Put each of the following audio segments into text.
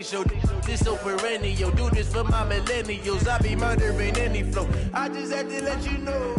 Show this so perennial, do this for my millennials. I be murdering any flow. I just had to let you know.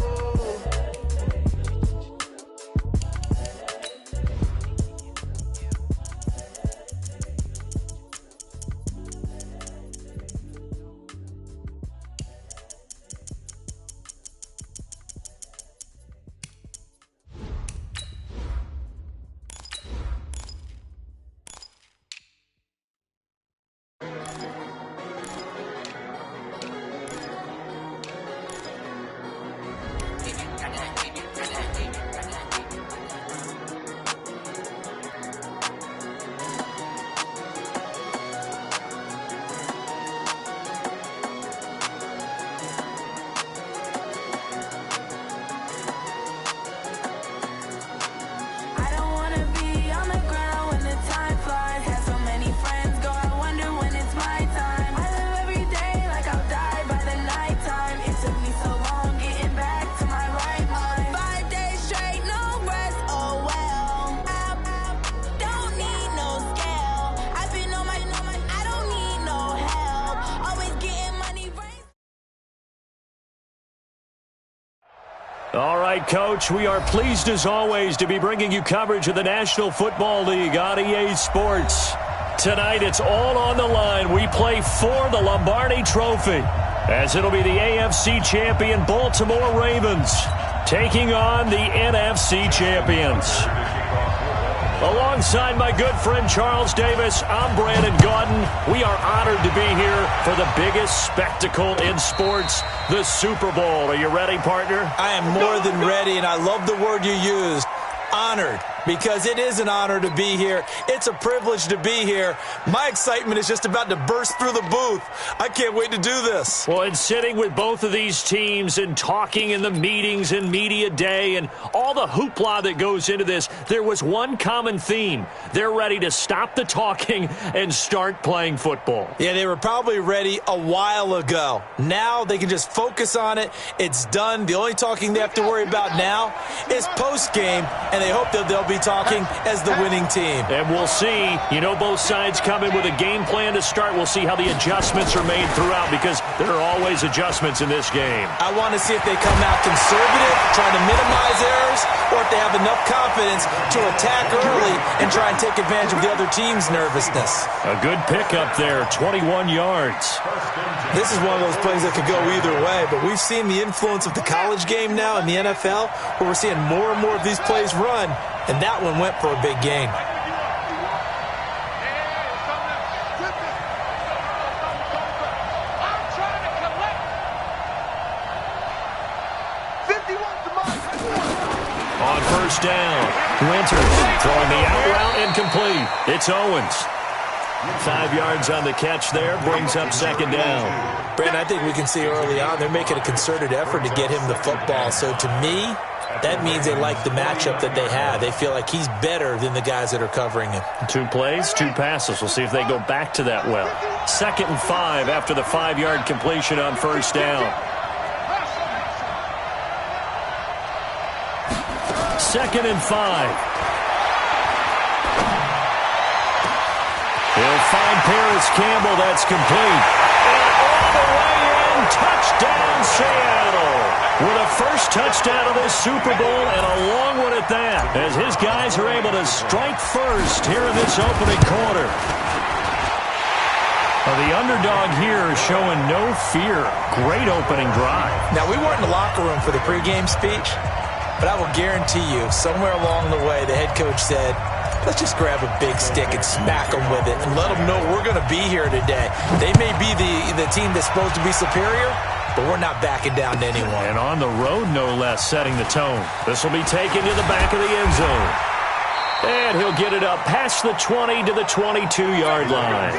All right, Coach, we are pleased as always to be bringing you coverage of the National Football League on EA Sports. Tonight, it's all on the line. We play for the Lombardi Trophy, as it'll be the AFC champion Baltimore Ravens taking on the NFC champions. Alongside my good friend Charles Davis, I'm Brandon Gaudin. We are honored to be here for the biggest spectacle in sports, the Super Bowl. Are you ready, partner? I am more than ready, and I love the word you used, honored, because it is an honor to be here. It's a privilege to be here. My excitement is just about to burst through the booth. I can't wait to do this. Well, and sitting with both of these teams and talking in the meetings and media day and all the hoopla that goes into this, there was one common theme. They're ready to stop the talking and start playing football. Yeah, they were probably ready a while ago. Now they can just focus on it. It's done. The only talking they have to worry about now is post-game, and they hope that they'll be talking as the winning team. And we'll see. You know, both sides come in with a game plan to start. We'll see how the adjustments are made throughout, because there are always adjustments in this game. I want to see if they come out conservative, trying to minimize errors, or if they have enough confidence to attack early and try and take advantage of the other team's nervousness. A good pickup there, 21 yards. This is one of those plays that could go either way, but we've seen the influence of the college game now in the NFL, where we're seeing more and more of these plays run, and that one went for a big gain. On first down, Winters throwing the out route incomplete. It's Owens. 5 yards on the catch there, brings up second down. Brandon, I think we can see early on they're making a concerted effort to get him the football. So to me, that means they like the matchup that they have. They feel like he's better than the guys that are covering him. 2 plays, 2 passes. We'll see if they go back to that well. 2nd and 5 after the 5-yard completion on first down. 2nd and 5. He'll find Paris Campbell. That's complete. And all the way in, touchdown Seattle. With a first touchdown of this Super Bowl, and a long one at that, as his guys are able to strike first here in this opening quarter. Well, the underdog here is showing no fear. Great opening drive. Now, we weren't in the locker room for the pregame speech, but I will guarantee you, somewhere along the way, the head coach said, let's just grab a big stick and smack them with it and let them know we're going to be here today. They may be the team that's supposed to be superior, but we're not backing down to anyone. And on the road, no less, setting the tone. This will be taken to the back of the end zone. And he'll get it up past the 20 to the 22-yard line.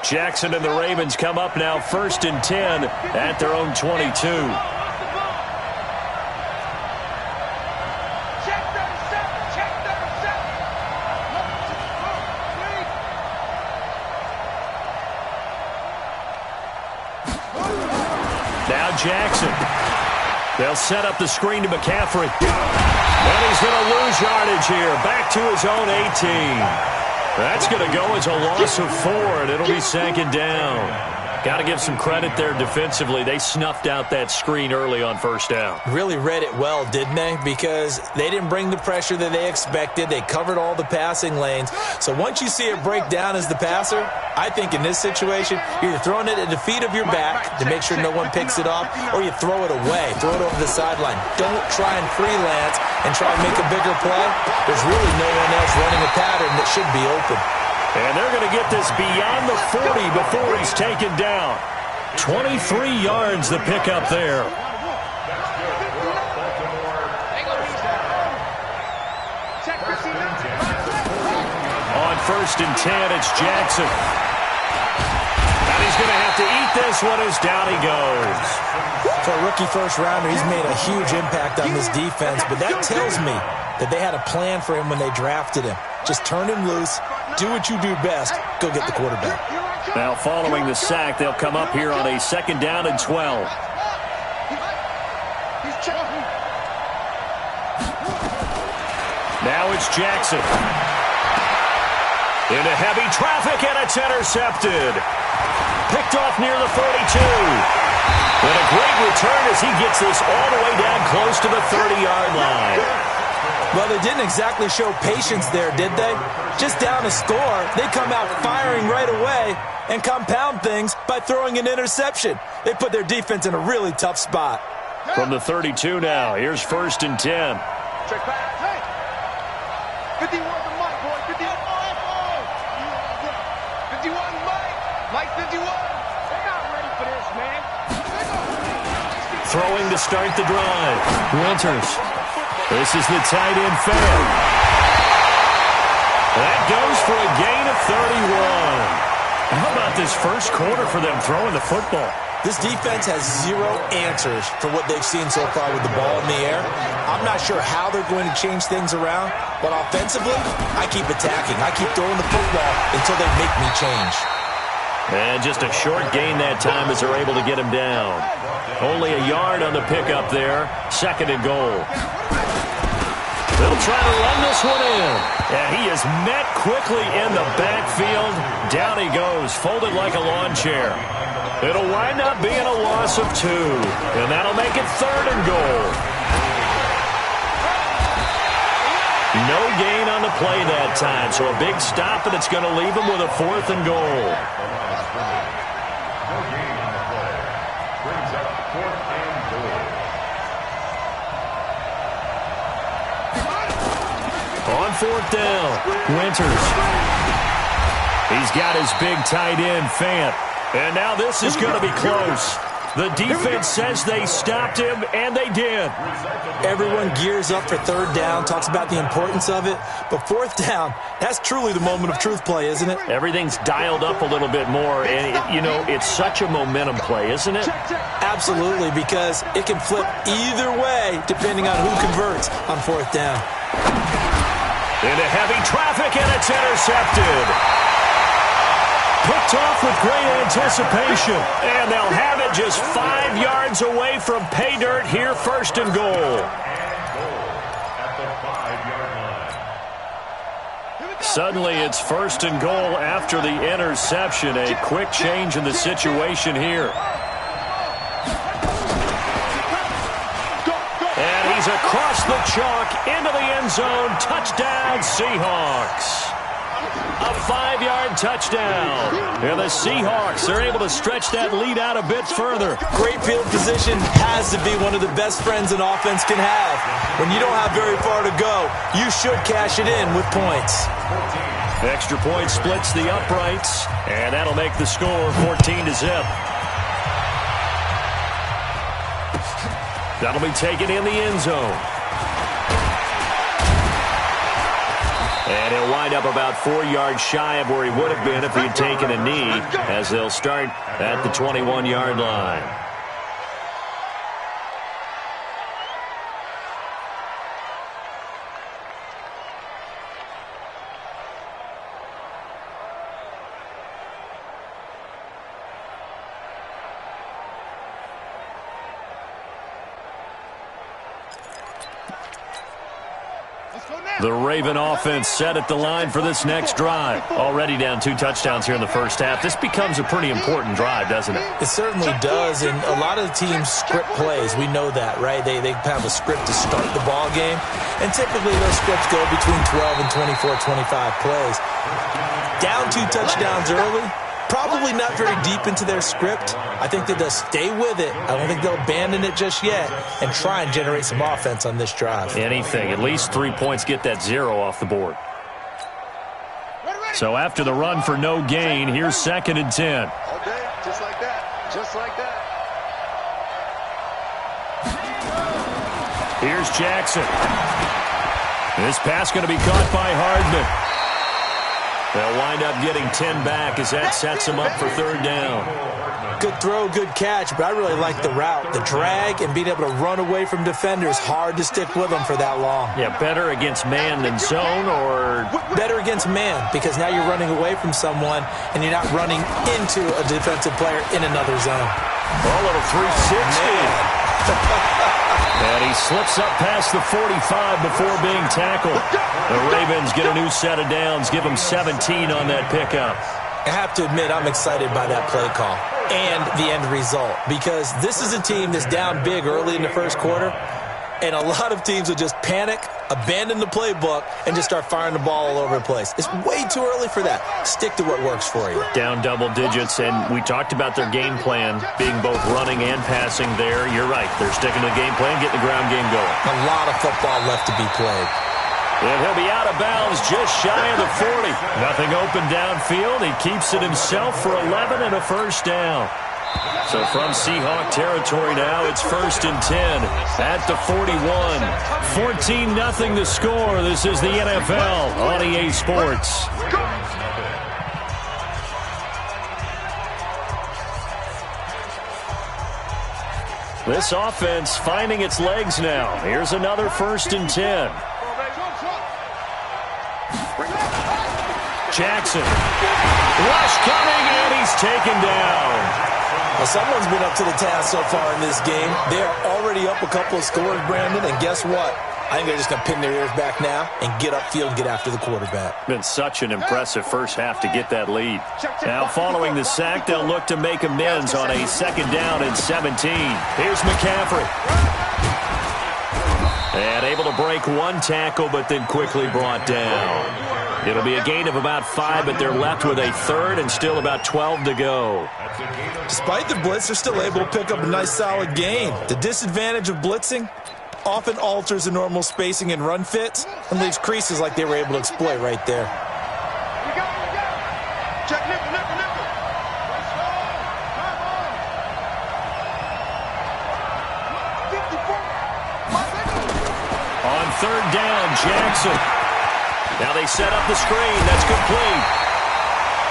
Jackson and the Ravens come up now 1st and 10 at their own 22. Now Jackson. They'll set up the screen to McCaffrey. And he's going to lose yardage here. Back to his own 18. That's going to go as a loss of 4, and it'll be second down. Got to give some credit there defensively. They snuffed out that screen early on first down. Really read it well, didn't they? Because they didn't bring the pressure that they expected. They covered all the passing lanes. So once you see it break down as the passer, I think in this situation, you're either throwing it at the feet of your back to make sure no one picks it off, or you throw it away, throw it over the sideline. Don't try and freelance and try and make a bigger play. There's really no one else running a pattern that should be open. And they're going to get this beyond the 40 before he's taken down. 23 yards the pickup there. On 1st and 10, it's Jackson. And he's going to have to eat this one as down he goes. For a rookie first-rounder, he's made a huge impact on this defense, but that tells me that they had a plan for him when they drafted him. Just turn him loose, do what you do best, go get the quarterback. Now following the sack, they'll come up here on a 2nd down and 12. Now it's Jackson. Into heavy traffic, and it's intercepted. Picked off near the 42. And a great return as he gets this all the way down close to the 30-yard line. Well, they didn't exactly show patience there, did they? Just down a score, they come out firing right away and compound things by throwing an interception. They put their defense in a really tough spot. From the 32 now, here's 1st and 10. Check pass. Hey. 51 to Mike, boy. 51. 51, Mike. Mike 51. They're not ready for this, man. Throwing to start the drive. Winters. This is the tight end fan. That goes for a gain of 31. How about this first quarter for them throwing the football? This defense has zero answers for what they've seen so far with the ball in the air. I'm not sure how they're going to change things around, but offensively, I keep attacking. I keep throwing the football until they make me change. And just a short gain that time as they're able to get him down. Only a yard on the pickup there. 2nd and goal. They'll try to run this one in. And he is met quickly in the backfield. Down he goes, folded like a lawn chair. It'll wind up being a loss of 2. And that'll make it 3rd and goal. No gain on the play that time. So a big stop, and it's going to leave him with a 4th and goal. On 4th down, Winters. He's got his big tight end, Fant. And now this is going to be close. The defense says they stopped him, and they did. Everyone gears up for 3rd down, talks about the importance of it. But 4th down, that's truly the moment of truth play, isn't it? Everything's dialed up a little bit more. And, it's such a momentum play, isn't it? Absolutely, because it can flip either way depending on who converts on 4th down. Into heavy traffic, and it's intercepted. Picked off with great anticipation. And they'll have it just 5 yards away from pay dirt here, 1st and goal. Suddenly it's 1st and goal after the interception. A quick change in the situation here. And he's across the chalk into the end zone. Touchdown, Seahawks. A 5-yard touchdown. And the Seahawks are able to stretch that lead out a bit further. Great field position has to be one of the best friends an offense can have. When you don't have very far to go, you should cash it in with points. Extra point splits the uprights, and that'll make the score 14-0. That'll be taken in the end zone. And he'll wind up about 4 yards shy of where he would have been if he had taken a knee, as they'll start at the 21-yard line. The Raven offense set at the line for this next drive. Already down 2 touchdowns here in the first half. This becomes a pretty important drive, doesn't it? It certainly does, and a lot of the teams script plays. We know that, right? They have a script to start the ball game, and typically those scripts go between 12 and 24, 25 plays. Down 2 touchdowns early, probably not very deep into their script. I think that they'll stay with it. I don't think they'll abandon it just yet and try and generate some offense on this drive. Anything. At least 3 points, get that 0 off the board. So after the run for no gain, here's 2nd and 10. All day, just like that. Just like that. Here's Jackson. This pass going to be caught by Hardman. They'll wind up getting 10 back as that sets them up for 3rd down. Good throw, good catch, but I really like the route. The drag and being able to run away from defenders, hard to stick with them for that long. Yeah, better against man than zone, or? Better against man, because now you're running away from someone and you're not running into a defensive player in another zone. A little 360. And he slips up past the 45 before being tackled. The Ravens get a new set of downs, give them 17 on that pickup. I have to admit, I'm excited by that play call and the end result, because this is a team that's down big early in the first quarter, and a lot of teams will just panic, abandon the playbook, and just start firing the ball all over the place. It's way too early for that. Stick to what works for you. Down double digits, and we talked about their game plan being both running and passing there. You're right. They're sticking to the game plan, getting the ground game going. A lot of football left to be played. And he'll be out of bounds just shy of the 40. Nothing open downfield. He keeps it himself for 11 and a first down. So from Seahawk territory now, it's 1st and 10 at the 41. 14-0 the score. This is the NFL on EA Sports. This offense finding its legs now. Here's another 1st and 10. Jackson. Rush coming, and he's taken down. Well, someone's been up to the task so far in this game. They're already up a couple of scores, Brandon, and guess what? I think they're just going to pin their ears back now and get upfield and get after the quarterback. Been such an impressive first half to get that lead. Now, following the sack, they'll look to make amends on a 2nd down and 17. Here's McCaffrey. And able to break 1 tackle, but then quickly brought down. It'll be a gain of about 5, but they're left with a 3rd and still about 12 to go. Despite the blitz, they're still able to pick up a nice solid gain. The disadvantage of blitzing often alters the normal spacing and run fits and leaves creases like they were able to exploit right there. Check nickel. On 3rd down, Jackson. Now they set up the screen. That's complete.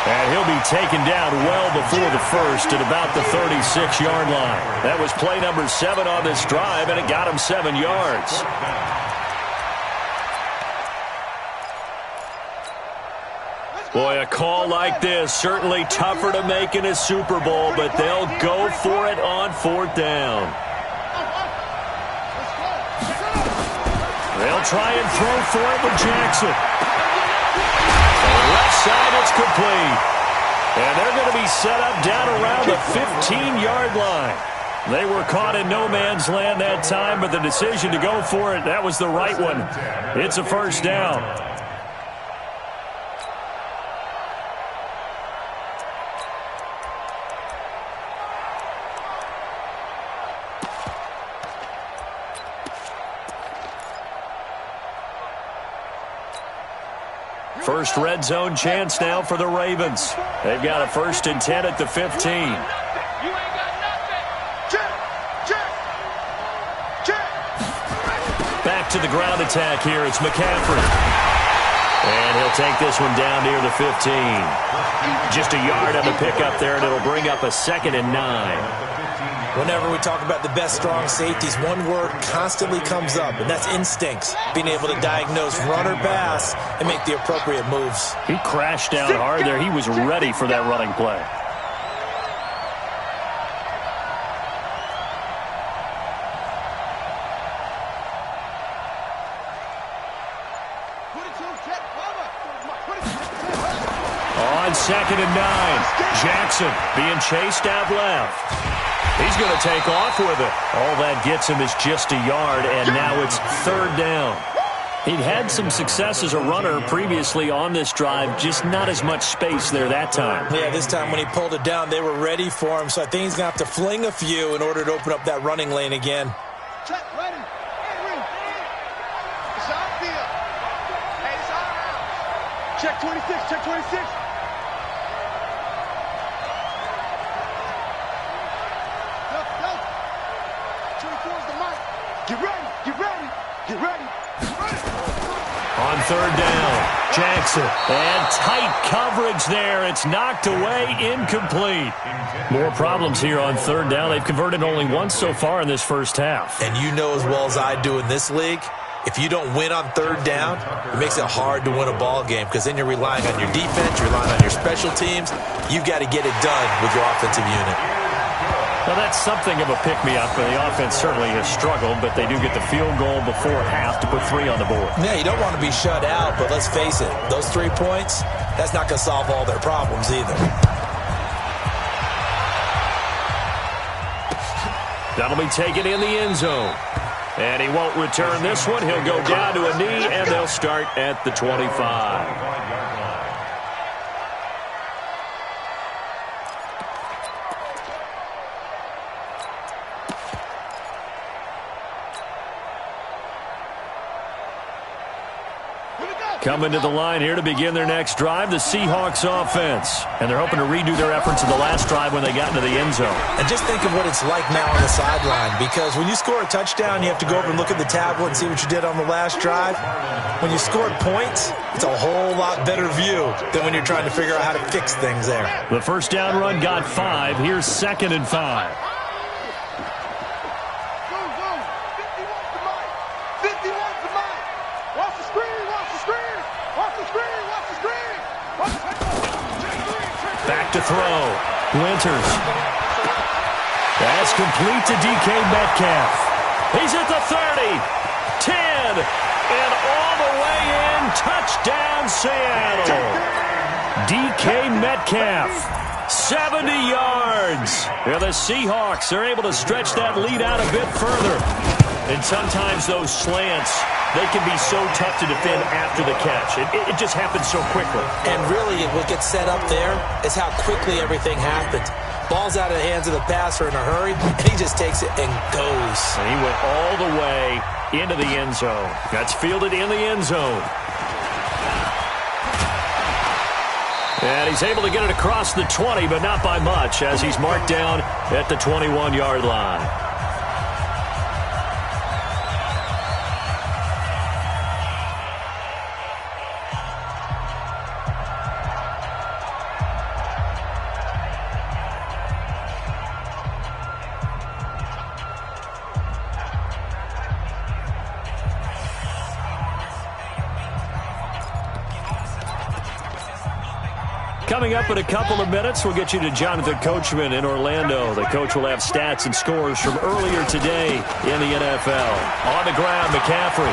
And he'll be taken down well before the 1st at about the 36-yard line. That was play number 7 on this drive, and it got him 7 yards. Boy, a call like this, certainly tougher to make in a Super Bowl, but they'll go for it on 4th down. They'll try and throw for it with Jackson. Left side, it's complete. And they're going to be set up down around the 15-yard line. They were caught in no man's land that time, but the decision to go for it, that was the right one. It's a 1st down. First red zone chance now for the Ravens. They've got a 1st and 10 at the 15. You ain't got nothing. Check. Back to the ground attack here. It's McCaffrey. And he'll take this one down near the 15. Just a yard on the pickup there, and it'll bring up a 2nd and 9. Whenever we talk about the best strong safeties, one word constantly comes up, and that's instincts. Being able to diagnose run or pass and make the appropriate moves. He crashed down hard there. He was ready for that running play. on 2nd and 9. Jackson being chased out left. He's going to take off with it. All that gets him is just a yard, and now it's 3rd down. He'd had some success as a runner previously on this drive, just not as much space there that time. Yeah, this time when he pulled it down, they were ready for him, so I think he's going to have to fling a few in order to open up that running lane again. Check, ready. It's our field. Hey, it's our house. Check 26, check 26. Go. 24 is the mic. Get ready, get ready, get ready. On 3rd down, Jackson. And tight coverage there. It's knocked away, incomplete. More problems here on 3rd down. They've converted only once so far in this first half. And you know as well as I do in this league, if you don't win on 3rd down, it makes it hard to win a ball game because then you're relying on your defense, you're relying on your special teams. You've got to get it done with your offensive unit. Well, that's something of a pick-me-up. The offense certainly has struggled, but they do get the field goal before half to put 3 on the board. Yeah, you don't want to be shut out, but let's face it, those 3 points, that's not going to solve all their problems either. That'll be taken in the end zone. And he won't return this one. He'll go down to a knee, and they'll start at the 25. Coming to the line here to begin their next drive, the Seahawks offense. And they're hoping to redo their efforts in the last drive when they got into the end zone. And just think of what it's like now on the sideline, because when you score a touchdown, you have to go over and look at the tablet and see what you did on the last drive. When you scored points, it's a whole lot better view than when you're trying to figure out how to fix things there. The first down run got 5. Here's 2nd and 5. Back to throw. Winters. That's complete to DK Metcalf. He's at the 30. 10. And all the way in. Touchdown, Seattle. DK Metcalf. 70 yards. Yeah, the Seahawks are able to stretch that lead out a bit further. And sometimes those slants, they can be so tough to defend after the catch. It just happens so quickly. And really, what gets set up there is how quickly everything happens. Ball's out of the hands of the passer in a hurry, and he just takes it and goes. And he went all the way into the end zone. That's fielded in the end zone. And he's able to get it across the 20, but not by much, as he's marked down at the 21-yard line. Coming up in a couple of minutes, we'll get you to Jonathan Coachman in Orlando. The coach will have stats and scores from earlier today in the NFL. On the ground, McCaffrey.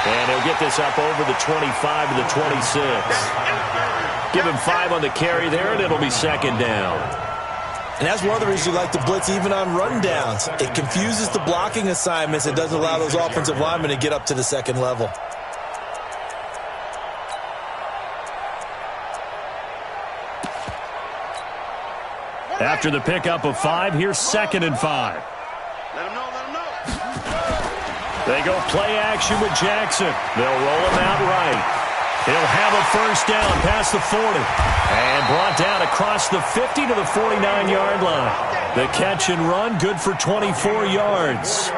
And he'll get this up over the 25 to the 26. Give him 5 on the carry there, and it'll be 2nd down. And that's one of the reasons you like to blitz even on rundowns. It confuses the blocking assignments. It doesn't allow those offensive linemen to get up to the 2nd level. After the pickup of 5, here's 2nd and 5. Let him know, let him know. They go play action with Jackson. They'll roll him out right. He'll have a first down past the 40. And brought down across the 50 to the 49-yard line. The catch and run, good for 24 yards.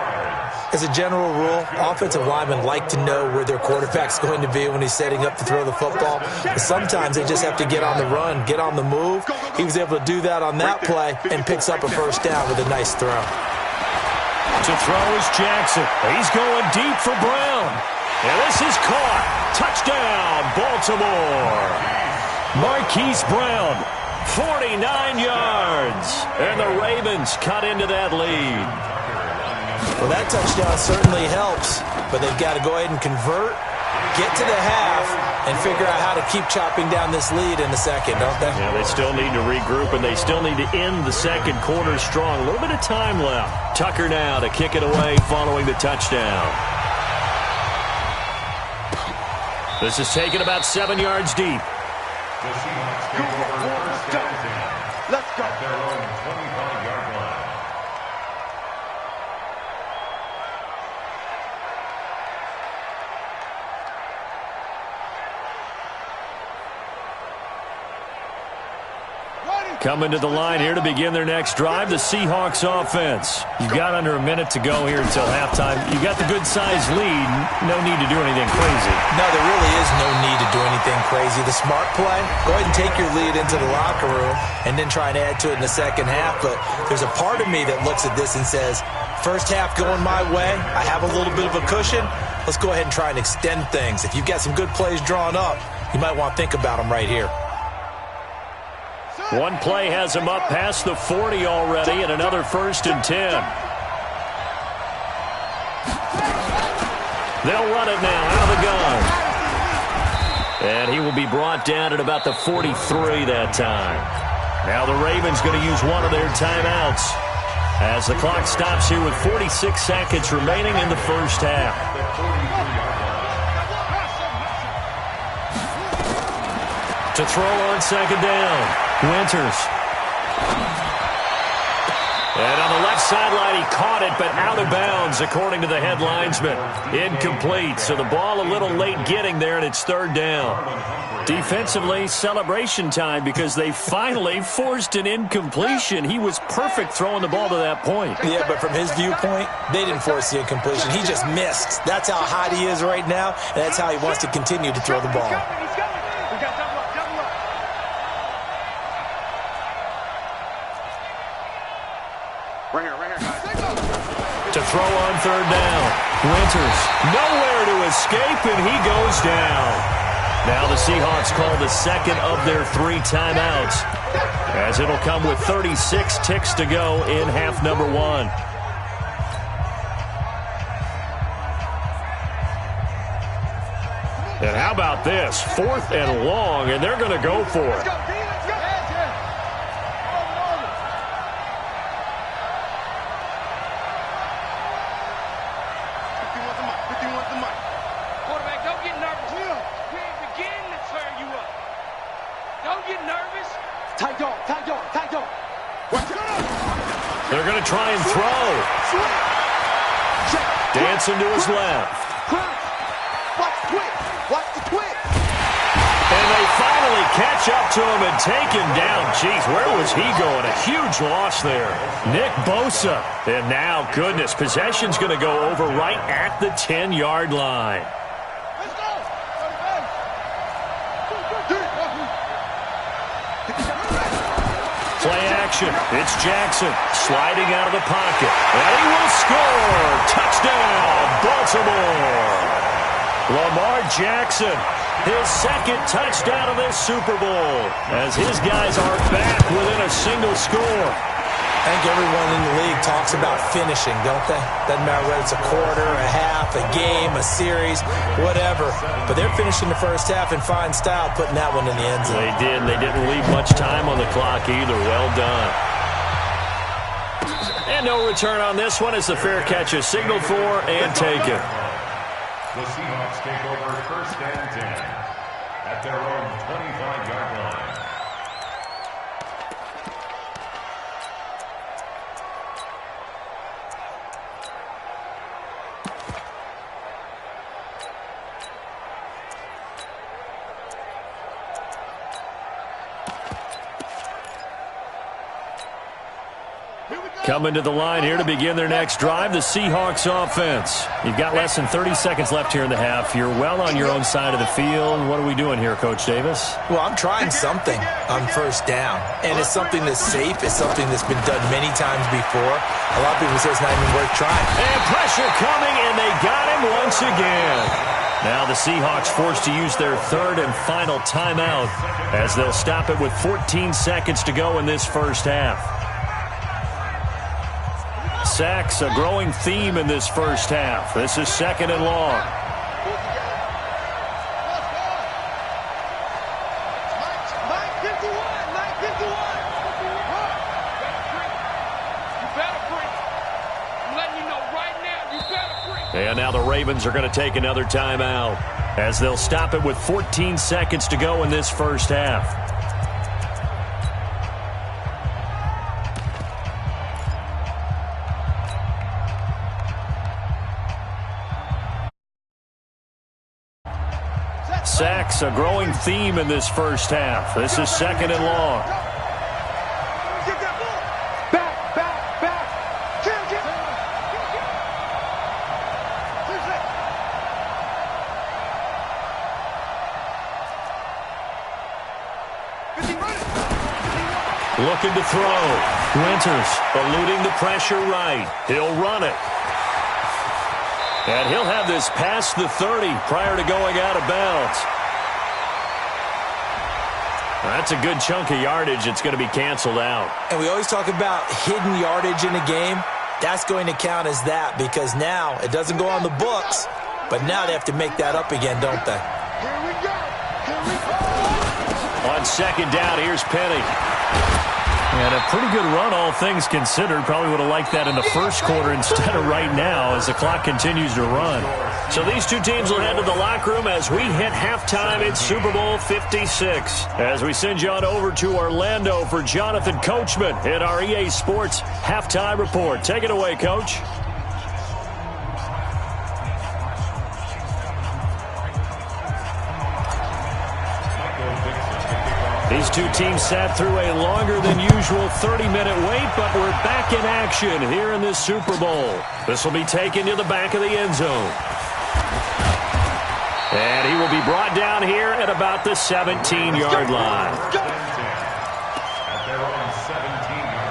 As a general rule, offensive linemen like to know where their quarterback's going to be when he's setting up to throw the football. But sometimes they just have to get on the run, get on the move. He was able to do that on that play and picks up a first down with a nice throw. To throw is Jackson. He's going deep for Brown. And this is caught. Touchdown, Baltimore. Marquise Brown, 49 yards. And the Ravens cut into that lead. Well, that touchdown certainly helps, but they've got to go ahead and convert get to the half and figure out how to keep chopping down this lead in the second, don't they? Yeah, they still need to regroup, and they still need to end the second quarter strong. A little bit of time left. Tucker now to kick it away following the touchdown. This is taken about 7 yards deep. Let's go. Their own 25-yard line. Coming to the line here to begin their next drive, the Seahawks offense. You've got under a minute to go here until halftime. You got the good-sized lead. No need to do anything crazy. No, there really is no need to do anything crazy. The smart play, go ahead and take your lead into the locker room and then try and add to it in the second half. But there's a part of me that looks at this and says, first half going my way, I have a little bit of a cushion. Let's go ahead and try and extend things. If you've got some good plays drawn up, you might want to think about them right here. One play has him up past the 40 already, and another 1st and 10. They'll run it now out of the gun. And he will be brought down at about the 43 that time. Now the Ravens going to use one of their timeouts as the clock stops here with 46 seconds remaining in the first half. To throw on second down. Winters. And on the left sideline, he caught it, but out of bounds, according to the head linesman. Incomplete, so the ball a little late getting there, and it's third down. Defensively, celebration time because they finally forced an incompletion. He was perfect throwing the ball to that point. Yeah, but from his viewpoint, they didn't force the incompletion. He just missed. That's how hot he is right now, and that's how he wants to continue to throw the ball. To throw on third down. Winters nowhere to escape, and he goes down. Now the Seahawks call the second of their 3 timeouts, as it'll come with 36 ticks to go in half number 1. And how about this? 4th and long, and they're going to go for it. They're going to try and throw. Dancing to his left. And they finally catch up to him and take him down. Jeez, where was he going? A huge loss there. Nick Bosa. And now, goodness, possession's going to go over right at the 10-yard line. Play action. It's Jackson sliding out of the pocket. And he will score. Touchdown, Baltimore. Lamar Jackson, his second touchdown of this Super Bowl, as his guys are back within a single score. I think everyone in the league talks about finishing, don't they? Doesn't matter whether it's a quarter, a half, a game, a series, whatever. But they're finishing the first half in fine style, putting that one in the end zone. They did, and they didn't leave much time on the clock either. Well done. And no return on this one as the fair catch is signaled for and taken. The Seahawks take over 1st and 10 at their own 25-yard line. Coming to the line here to begin their next drive, the Seahawks offense. You've got less than 30 seconds left here in the half. You're well on your own side of the field. What are we doing here, Coach Davis? Well, I'm trying something on first down, and it's something that's safe. It's something that's been done many times before. A lot of people say it's not even worth trying. And pressure coming, and they got him once again. Now the Seahawks forced to use their 3rd and final timeout as they'll stop it with 14 seconds to go in this first half. Sacks, a growing theme in this first half. This is 2nd and long. And now the Ravens are going to take another timeout as they'll stop it with 14 seconds to go in this first half. Sacks, a growing theme in this first half. This is second and long. Looking to throw. Winters eluding the pressure right. He'll run it. And he'll have this past the 30 prior to going out of bounds. That's a good chunk of yardage. It's going to be canceled out. And we always talk about hidden yardage in a game. That's going to count as that because now it doesn't go on the books, but now they have to make that up again, don't they? Here we go. Here we go. On second down, here's Penny. And a pretty good run, all things considered. Probably would have liked that in the first quarter instead of right now as the clock continues to run. So these two teams will head to the locker room as we hit halftime in Super Bowl 56. As we send you on over to Orlando for Jonathan Coachman in our EA Sports Halftime Report. Take it away, Coach. These two teams sat through a longer than usual 30-minute wait, but we're back in action here in this Super Bowl. This will be taken to the back of the end zone. And he will be brought down here at about the 17-yard line. At their own 17-yard line.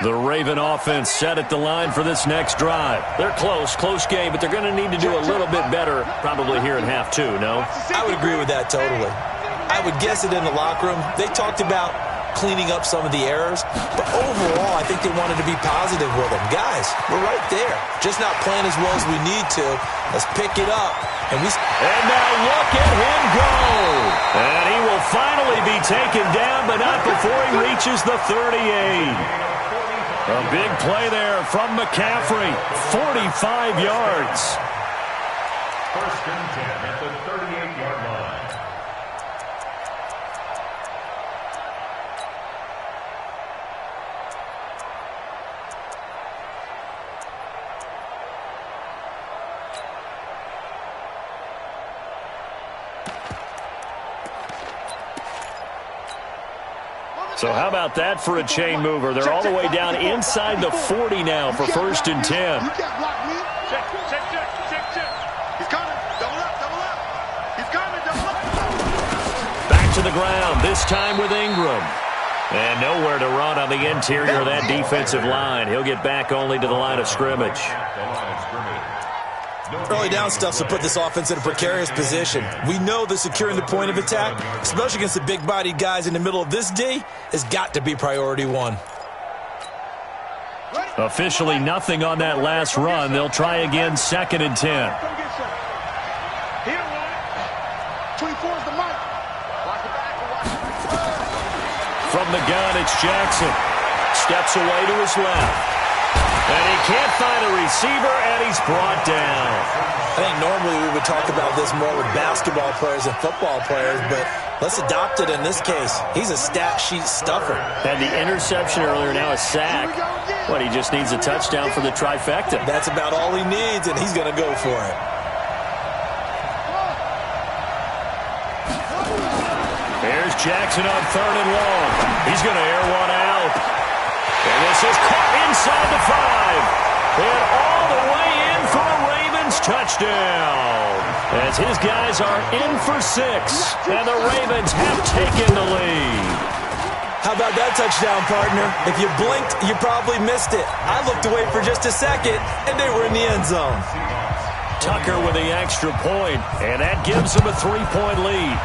The Raven offense set at the line for this next drive. They're close game, but they're going to need to do a little bit better probably here in half two, no? I would agree with that totally. I would guess it in the locker room. They talked about cleaning up some of the errors, but overall I think they wanted to be positive with them. Guys, we're right there. Just not playing as well as we need to. Let's pick it up. And now look at him go. And he will finally be taken down, but not before he reaches the 38. A big play there from McCaffrey. 45 yards. First and 10 at the 38-yard line. So how about that for a chain mover? They're all the way down inside the 40 now for first and 10. You can't block me. Check. He's coming. Double up. He's coming. Double up. Back to the ground, this time with Ingram. And nowhere to run on the interior of that defensive line. He'll get back only to the line of scrimmage. Early down stuff to put this offense in a precarious position. We know that securing the point of attack, especially against the big-bodied guys in the middle of this D, has got to be priority one. Officially nothing on that last run. They'll try again, second and 10. 24 is the mic. From the gun, it's Jackson. Steps away to his left. And he can't find a receiver, and he's brought down. I think normally we would talk about this more with basketball players and football players, but let's adopt it in this case. He's a stat sheet stuffer. Had the interception earlier, now a sack. What, he just needs a touchdown for the trifecta. That's about all he needs, and he's going to go for it. Here's Jackson on third and long. He's going to air one out. And this is caught inside the 5. And all the way in for a Ravens touchdown. As his guys are in for 6. And the Ravens have taken the lead. How about that touchdown, partner? If you blinked, you probably missed it. I looked away for just a second, and they were in the end zone. Tucker with the extra point, and that gives them a 3-point lead.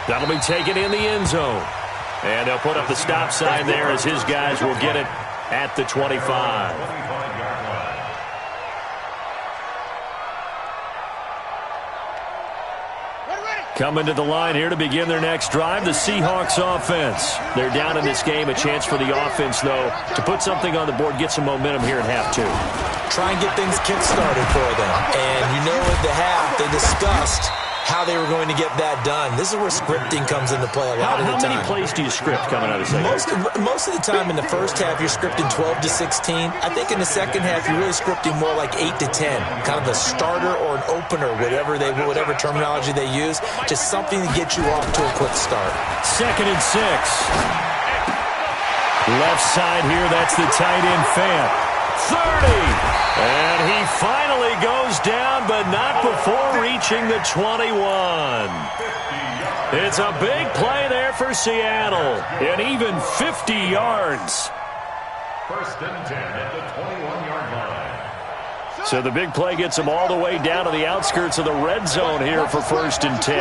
That'll be taken in the end zone. And they'll put up the stop sign there as his guys will get it at the 25. Coming to the line here to begin their next drive, the Seahawks offense. They're down in this game. A chance for the offense, though, to put something on the board, get some momentum here at half two. Try and get things kick-started for them. And you know at the half, they discussed how they were going to get that done. This is where scripting comes into play a lot of the time. How many plays do you script coming out of the second? Most of the time in the first half, you're scripting 12 to 16. I think in the second half, you're really scripting more like 8 to 10. Kind of a starter or an opener, whatever terminology they use. Just something to get you off to a quick start. 2nd and 6. Left side here, that's the tight end Fant. 30. And he finally goes down, but not before reaching the 21. It's a big play there for Seattle. And even 50 yards. 1st and 10 at the 21-yard line. So the big play gets them all the way down to the outskirts of the red zone here for 1st and 10.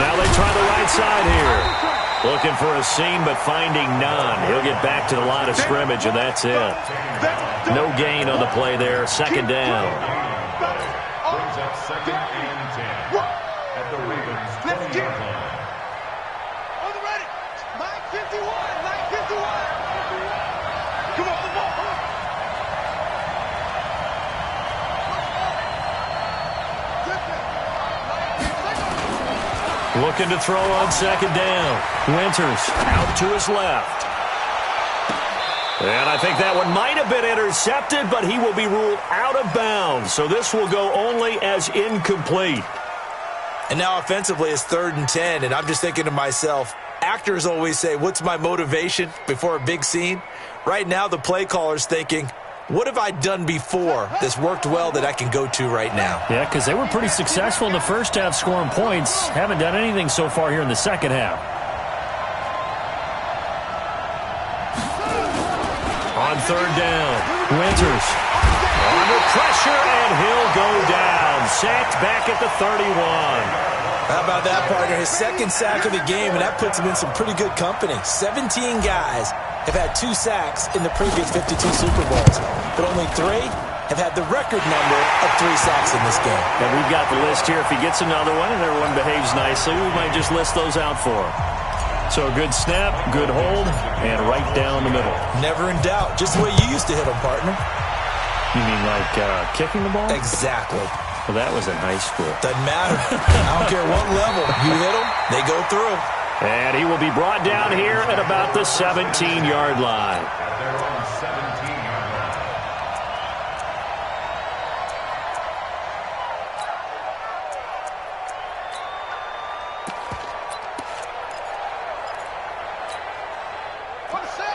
Now they try the right side here. Looking for a seam, but finding none. He'll get back to the line of scrimmage, and that's it. No gain on the play there. 2nd down. Brings up 2nd and 10 at the Ravens 20-yard line. On the ready. Line 51. Line 51. Come on, the ball. Looking to throw on 2nd down. Winters out to his left. And I think that one might have been intercepted, but he will be ruled out of bounds. So this will go only as incomplete. And now offensively it's 3rd and 10, and I'm just thinking to myself, actors always say, what's my motivation before a big scene? Right now the play caller's thinking, what have I done before that's worked well that I can go to right now? Yeah, because they were pretty successful in the first half scoring points. Haven't done anything so far here in the second half. On 3rd down, Winters under pressure, and he'll go down. Sacked back at the 31. How about that, partner? His 2nd sack of the game, and that puts him in some pretty good company. 17 guys have had 2 sacks in the previous 52 Super Bowls, but only 3 have had the record number of 3 sacks in this game. And we've got the list here. If he gets another one and everyone behaves nicely, we might just list those out for him. So a good snap, good hold, and right down the middle. Never in doubt. Just the way you used to hit them, partner. You mean like kicking the ball? Exactly. Well, that was in high school. Doesn't matter. I don't care what level. You hit them, they go through. And he will be brought down here at about the 17-yard line. At their own 17-yard line.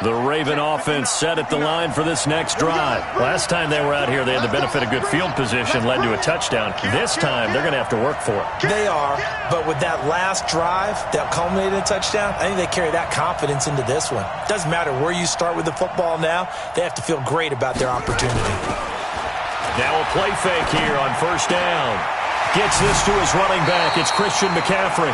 The Raven offense set at the line for this next drive. Last time they were out here, they had the benefit of good field position, led to a touchdown. This time, they're going to have to work for it. They are, but with that last drive that culminated in a touchdown, I think they carry that confidence into this one. Doesn't matter where you start with the football now, they have to feel great about their opportunity. Now a play fake here on 1st down. Gets this to his running back. It's Christian McCaffrey.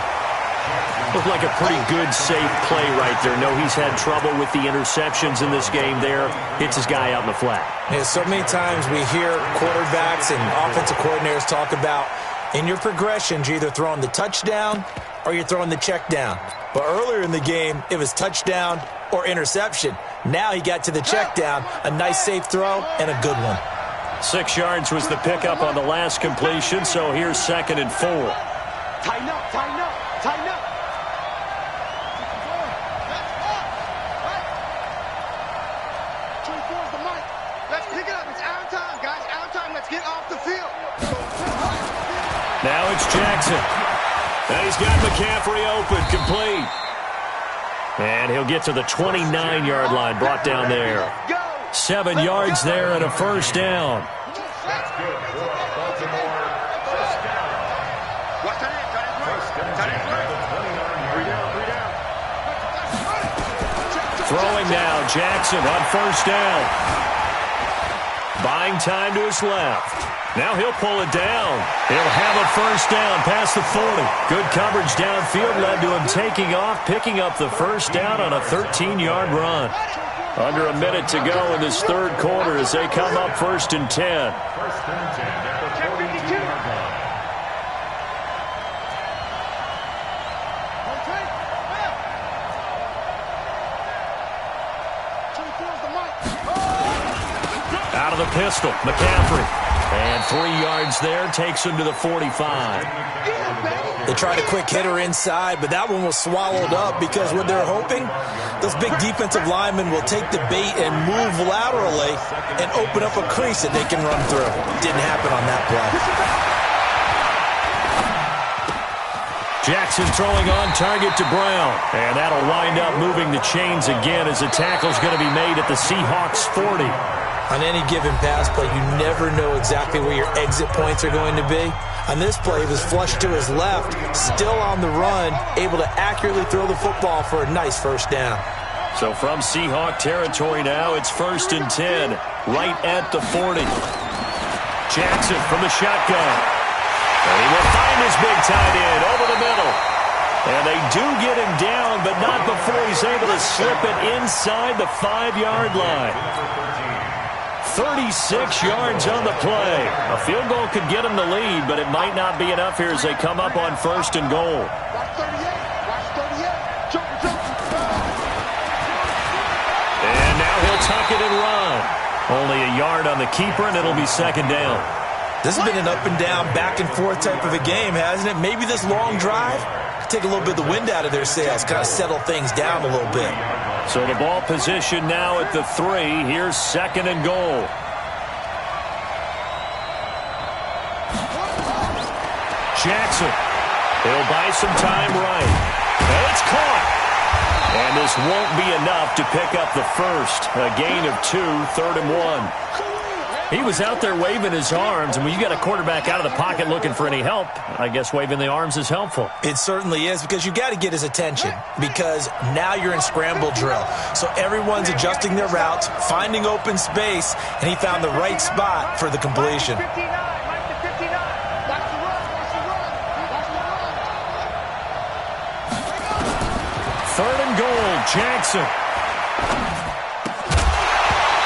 Looked like a pretty good, safe play right there. No, he's had trouble with the interceptions in this game there. Hits his guy out in the flat. Yeah, so many times we hear quarterbacks and offensive coordinators talk about in your progressions, you're either throwing the touchdown or you're throwing the check down. But earlier in the game, it was touchdown or interception. Now he got to the check down, a nice safe throw and a good one. 6 yards was the pickup on the last completion, so here's 2nd and 4. Tighten up, tighten up, tighten up. Now it's Jackson. And he's got McCaffrey open, complete. And he'll get to the 29-yard line, brought down there. 7 yards there and a 1st down. That's good for Baltimore. 1st down. First and 10 at the 29-yard line. Throwing now, Jackson on 1st down. Buying time to his left. Now he'll pull it down. He'll have a first down past the 40. Good coverage downfield led to him taking off, picking up the first down on a 13-yard run. Under a minute to go in this third quarter as they come up 1st and 10. First and 10 at the 42-yard line. Out of the pistol, McCaffrey. And 3 yards there, takes him to the 45. They tried a quick hitter inside, but that one was swallowed up because what they're hoping, those big defensive linemen will take the bait and move laterally and open up a crease that they can run through. Didn't happen on that play. Jackson throwing on target to Brown. And that'll wind up moving the chains again as the tackle's going to be made at the Seahawks 40. On any given pass play, you never know exactly where your exit points are going to be. On this play, he was flushed to his left, still on the run, able to accurately throw the football for a nice first down. So from Seahawk territory now, it's 1st and 10, right at the 40. Jackson from the shotgun. And he will find his big tight end over the middle. And they do get him down, but not before he's able to slip it inside the 5-yard line. 36 yards on the play. A field goal could get him the lead, but it might not be enough here as they come up on 1st and goal. And now he'll tuck it and run. Only a yard on the keeper, and it'll be 2nd down. This has been an up and down, back and forth type of a game, hasn't it? Maybe this long drive could take a little bit of the wind out of their sails, kind of settle things down a little bit. So the ball position now at the 3. Here's 2nd and goal. Jackson. He'll buy some time right. And it's caught. And this won't be enough to pick up the first. A gain of 2, 3rd and 1. He was out there waving his arms, and when you got a quarterback out of the pocket looking for any help, I guess waving the arms is helpful. It certainly is, because you got to get his attention, because now you're in scramble drill. So everyone's adjusting their routes, finding open space, and he found the right spot for the completion. 3rd and goal, Jackson.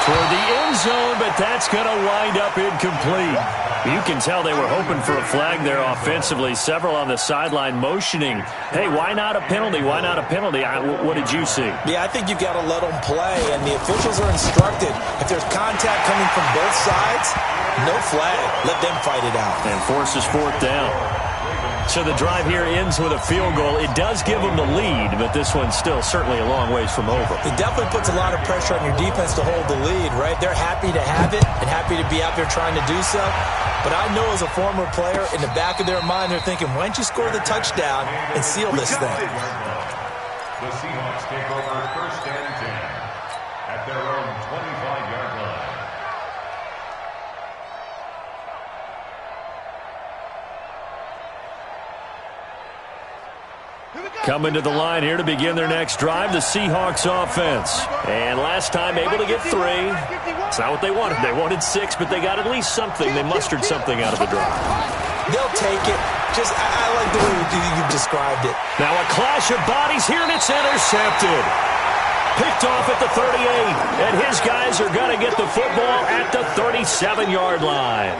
Toward the end zone, but that's going to wind up incomplete. You can tell they were hoping for a flag there offensively. Several on the sideline motioning, hey, why not a penalty? Why not a penalty? What did you see? Yeah, I think you've got to let them play, and the officials are instructed. If there's contact coming from both sides, no flag. Let them fight it out. And forces 4th down. So the drive here ends with a field goal. It does give them the lead, but this one's still certainly a long ways from over. It definitely puts a lot of pressure on your defense to hold the lead, right? They're happy to have it and happy to be out there trying to do so. But I know as a former player, in the back of their mind, they're thinking, why don't you score the touchdown and seal this thing? The Seahawks take over 1st and 10 at their own 25-yard line. Coming to the line here to begin their next drive, the Seahawks offense. And last time able to get 3. It's not what they wanted. They wanted 6, but they got at least something. They mustered something out of the drive. They'll take it. I like the way you described it. Now a clash of bodies here, and it's intercepted. Picked off at the 38, and his guys are going to get the football at the 37-yard line.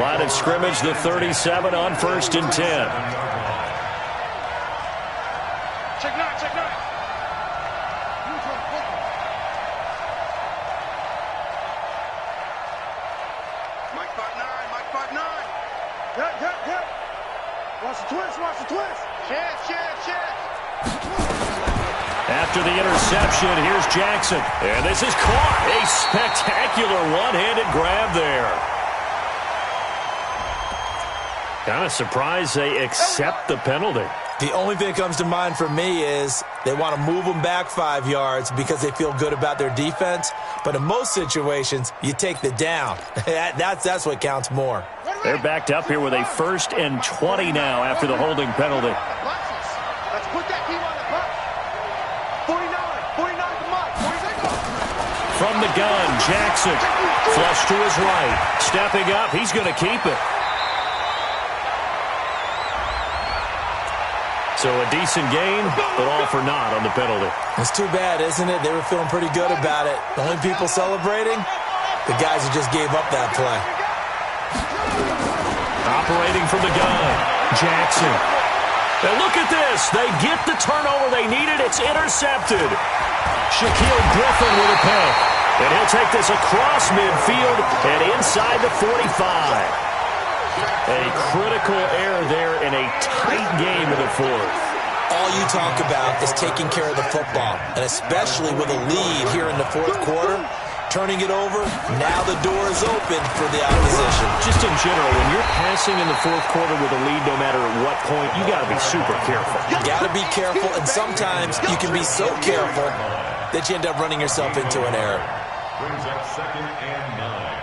Line of scrimmage, the 37 on 1st and 10. Check nine. Mike 5'9". Yep. Watch the twist. Chance. After the interception, here's Jackson. And this is caught. A spectacular one-handed grab there. Kind of surprised they accept the penalty. The only thing that comes to mind for me is they want to move them back 5 yards because they feel good about their defense. But in most situations, you take the down. That's what counts more. They're backed up here with a 1st and 20 now after the holding penalty. Let's put that team on the bus. 49 to Mike. From the gun, Jackson. Flush to his right. Stepping up, he's going to keep it. So a decent game, but all for naught on the penalty. It's too bad, isn't it? They were feeling pretty good about it. The only people celebrating, the guys who just gave up that play. Operating from the gun, Jackson. And look at this. They get the turnover they needed. It's intercepted. Shaquille Griffin with a pick. And he'll take this across midfield and inside the 45. A critical error there in a tight game in the fourth. All you talk about is taking care of the football, and especially with a lead here in the fourth quarter, turning it over, now the door is open for the opposition. Just in general, when you're passing in the fourth quarter with a lead, no matter at what point, you got to be super careful. You got to be careful, and sometimes you can be so careful that you end up running yourself into an error. Brings up 2nd and 9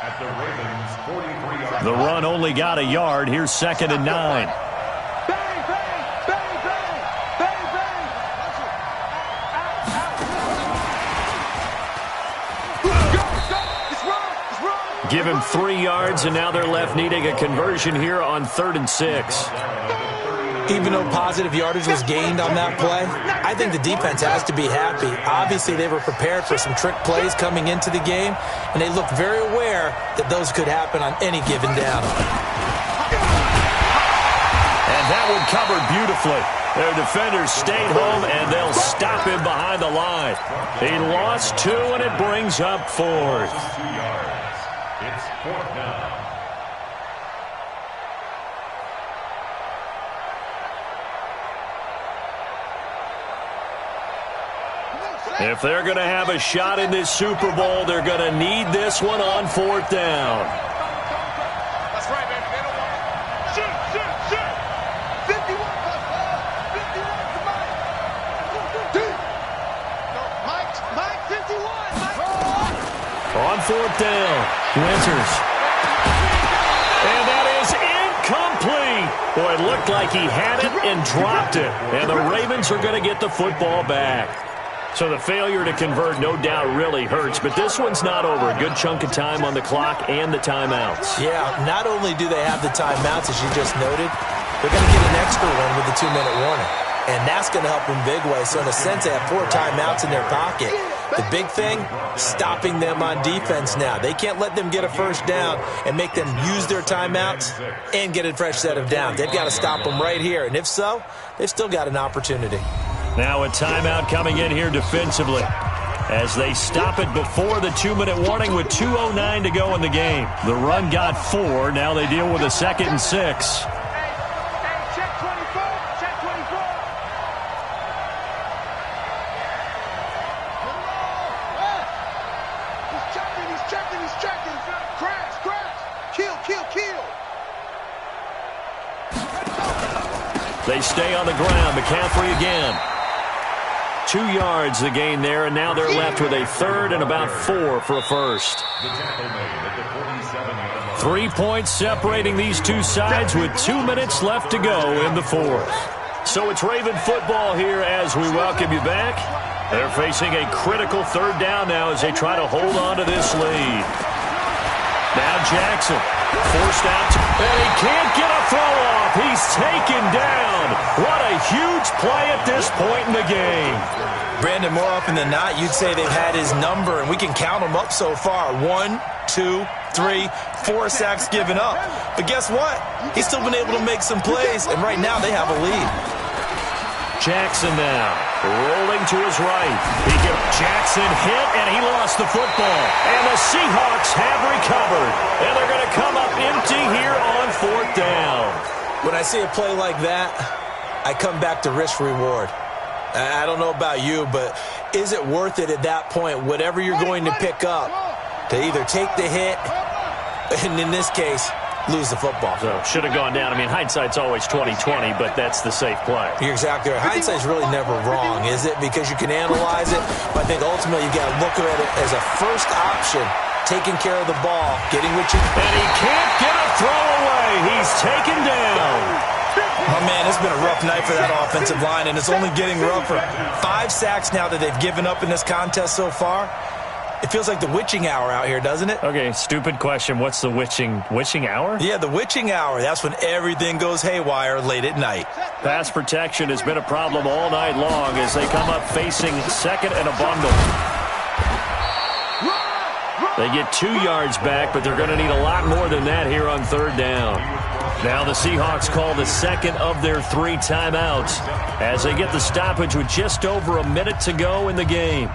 at the Ravens' 43-yard line. The run only got a yard. Here's 2nd and 9. Bang, bang, bang, bang, bang, bang. It's wrong. Give him 3 yards, and now they're left needing a conversion here on 3rd and 6. Even though positive yardage was gained on that play, I think the defense has to be happy. Obviously, they were prepared for some trick plays coming into the game, and they looked very aware that those could happen on any given down. And that one covered beautifully. Their defenders stayed home, and they'll stop him behind the line. He lost 2, and it brings up 4th. 2 yards. It's 4th down. If they're going to have a shot in this Super Bowl, they're going to need this one on 4th down. That's right, baby. They don't want it. Shoot. 51. 51 to Mike. No, Mike 51. On 4th down, Winters. And that is incomplete. Boy, it looked like he had it and dropped it. And the Ravens are going to get the football back. So the failure to convert, no doubt, really hurts. But this one's not over. A good chunk of time on the clock and the timeouts. Yeah, not only do they have the timeouts, as you just noted, they're going to get an extra one with the 2-minute warning. And that's going to help in big ways. So in a sense, they have 4 timeouts in their pocket. The big thing, stopping them on defense now. They can't let them get a first down and make them use their timeouts and get a fresh set of downs. They've got to stop them right here. And if so, they've still got an opportunity. Now a timeout coming in here defensively as they stop it before the 2-minute warning with 2:09 to go in the game. The run got 4. Now they deal with a 2nd and 6. Check 24. Check 24. He's checking. Crash. Kill. They stay on the ground. McCaffrey again. 2 yards the gain there, and now they're left with a 3rd and about 4 for a first. The tackle made at the 47-yard line. 3 points separating these two sides with 2 minutes left to go in the fourth. So it's Raven football here as we welcome you back. They're facing a critical 3rd down now as they try to hold on to this lead. Now Jackson forced out, and he can't get a throw off. He's taken down. What a huge play at this point in the game. Brandon, more often than not, you'd say they've had his number, and we can count them up so far. 1, 2, 3, 4 sacks given up. But guess what? He's still been able to make some plays, and right now they have a lead. Jackson now, rolling to his right. Jackson hit, and he lost the football. And the Seahawks have recovered. And they're going to come up empty here on 4th down. When I see a play like that, I come back to risk-reward. I don't know about you, but is it worth it at that point, whatever you're going to pick up, to either take the hit, and in this case, lose the football? So should have gone down. I mean, hindsight's always 20/20, but that's the safe play. You're exactly right. Hindsight's really never wrong, is it? Because you can analyze it, but I think ultimately you got to look at it as a first option, taking care of the ball, getting what you... And he can't get a throw away. He's taken down. Oh, man, it's been a rough night for that offensive line, and it's only getting rougher. 5 sacks now that they've given up in this contest so far. It feels like the witching hour out here, doesn't it? Okay, stupid question. What's the witching hour? Yeah, the witching hour. That's when everything goes haywire late at night. Pass protection has been a problem all night long as they come up facing second and a bundle. They get 2 yards back, but they're going to need a lot more than that here on third down. Now the Seahawks call the second of their 3 timeouts as they get the stoppage with just over a minute to go in the game.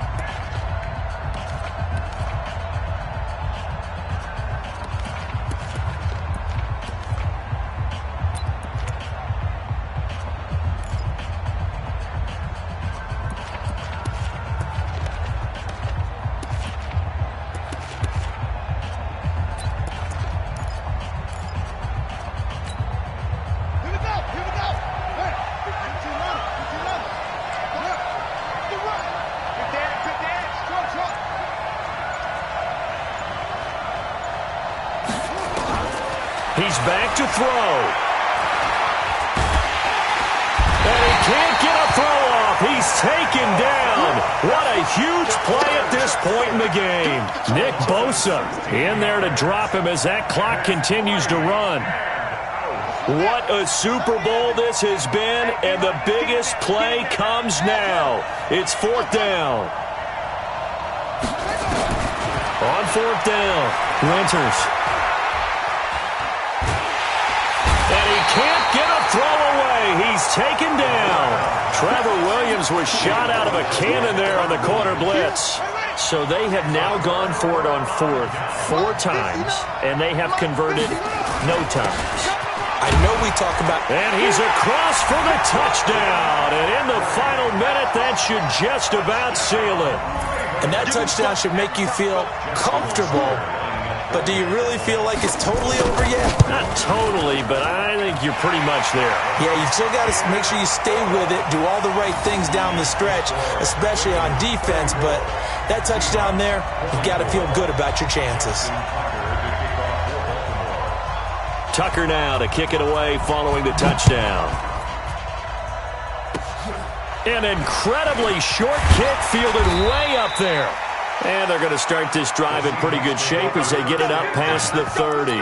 He's back to throw. And he can't get a throw off. He's taken down. What a huge play at this point in the game. Nick Bosa in there to drop him as that clock continues to run. What a Super Bowl this has been, and the biggest play comes now. It's 4th down. On 4th down, Winters. And he can't get a throw away. He's taken down. Trevor Williams was shot out of a cannon there on the corner blitz. So they have now gone for it on 4th 4 times, and they have converted no times. I know we talk about... And he's across for the touchdown. And in the final minute, that should just about seal it. And that touchdown should make you feel comfortable. But do you really feel like it's totally over yet? Not totally, but I think you're pretty much there. Yeah, you still got to make sure you stay with it, do all the right things down the stretch, especially on defense. But that touchdown there, you've got to feel good about your chances. Tucker now to kick it away following the touchdown. An incredibly short kick fielded way up there. And they're going to start this drive in pretty good shape as they get it up past the 30.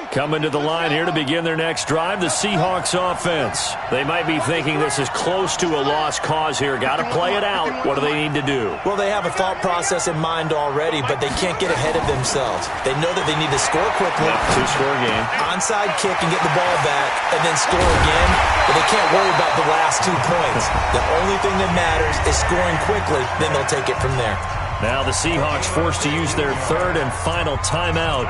Coming to the line here to begin their next drive, the Seahawks offense. They might be thinking this is close to a lost cause here. Got to play it out. What do they need to do? Well, they have a thought process in mind already, but they can't get ahead of themselves. They know that they need to score quickly. Yeah, 2-score game. Onside kick and get the ball back and then score again, but they can't worry about the last 2 points. The only thing that matters is scoring quickly, then they'll take it from there. Now the Seahawks forced to use their 3rd and final timeout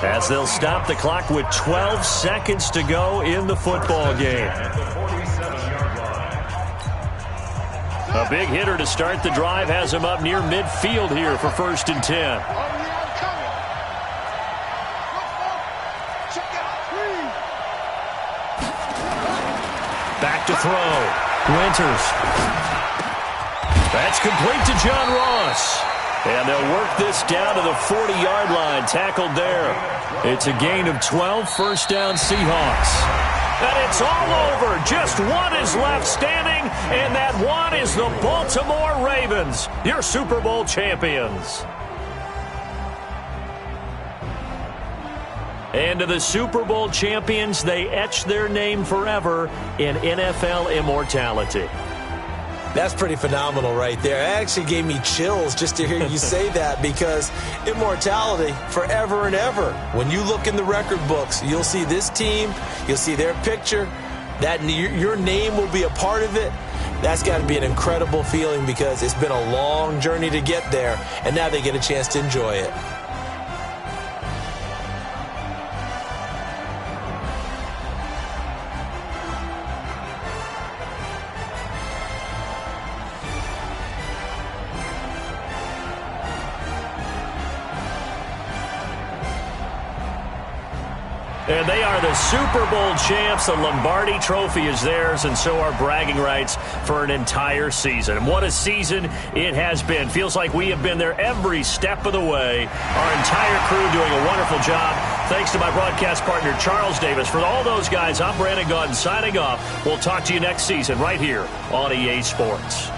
as they'll stop the clock with 12 seconds to go in the football game. A big hitter to start the drive has him up near midfield here for 1st and 10. Back to throw. Winters. That's complete to John Ross. And they'll work this down to the 40-yard line, tackled there. It's a gain of 12, 1st down Seahawks. And it's all over. Just one is left standing, and that one is the Baltimore Ravens, your Super Bowl champions. And to the Super Bowl champions, they etch their name forever in NFL immortality. That's pretty phenomenal right there. It actually gave me chills just to hear you say that, because immortality forever and ever. When you look in the record books, you'll see this team, you'll see their picture, that your name will be a part of it. That's got to be an incredible feeling because it's been a long journey to get there, and now they get a chance to enjoy it. And they are the Super Bowl champs. The Lombardi Trophy is theirs, and so are bragging rights for an entire season. And what a season it has been. Feels like we have been there every step of the way. Our entire crew doing a wonderful job Thanks to my broadcast partner, Charles Davis. For all those guys, I'm Brandon Gaudin signing off. We'll talk to you next season right here on EA Sports.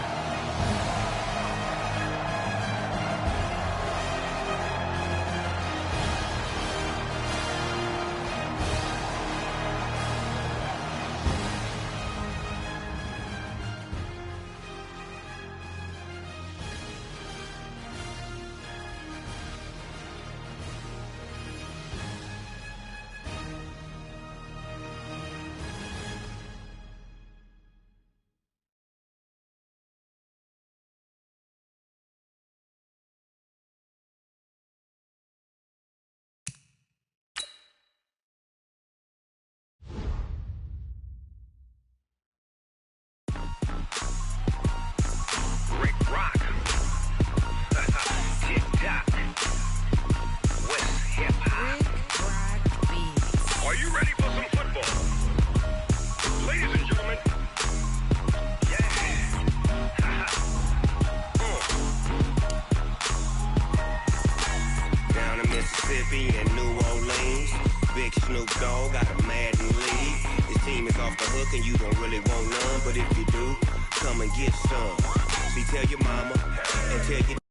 And New Orleans, Big Snoop Dogg got a Madden league. This team is off the hook and you don't really want none, but if you do, come and get some. See, tell your mama and tell your